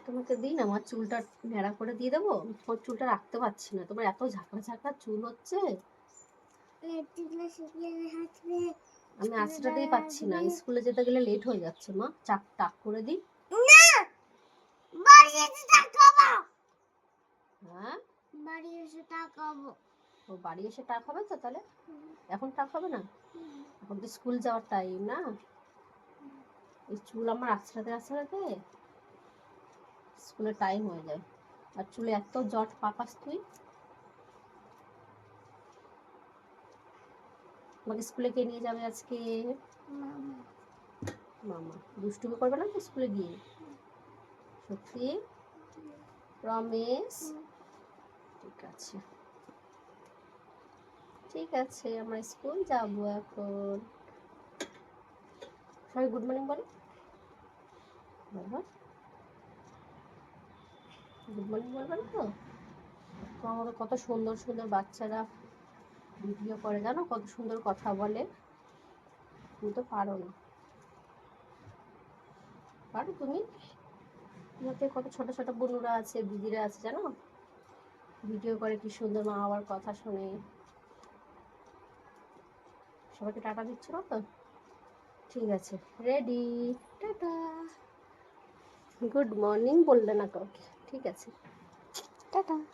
তোমাকে দিন আমার চুলটা ন্যাড়া করে দিয়ে দেবো। তোমার চুলটা রাখতে পারছি না, তোমার এত ঝাঁকড়া ঝাঁকড়া চুল হচ্ছে। আমি আঁচড়াতেই পাচ্ছি না, স্কুলে যেতে গেলে লেট হয়ে যাচ্ছে মা। চাক টাক করে দিই। হ্যাঁ, বাড়ি এসে টাক খাবো। ও বাড়ি এসে টাক হবে তো? তাহলে এখন টাক হবে না, এখন তো স্কুল যাওয়ার টাইম না। এই চুল আমার আঁচড়াতে আঁচড়াতে স্কুলে টাইম হয়ে যায়। আর চুলে এত জট পাকাস তুই। আমাকে স্কুলে কে নিয়ে যাবে আজকে? মামা। দুষ্টুমি করবে না তো স্কুলে গিয়ে? সত্যি? প্রমিস? ঠিক আছে, ঠিক আছে, আমরা স্কুল যাবো এখন। সবাই গুড মর্নিং বলো বাবা। গুড মর্নিং বলবে না তো? তোমার মতো কত সুন্দর সুন্দর বাচ্চারা ভিডিও করে, জানো কত সুন্দর কথা বলে। তুমি তো পারো না। পারো তুমি? তোমাকে কত ছোট ছোট বোনুরা আছে, দিদিরা আছে, জানো ভিডিও করে কি সুন্দর মা বাবার কথা শোনে। সবাইকে টাটা দিচ্ছ না তো? ঠিক আছে, রেডি। টাটা। গুড মর্নিং বললে না কাউকে, ঠিক আছে, টাটা।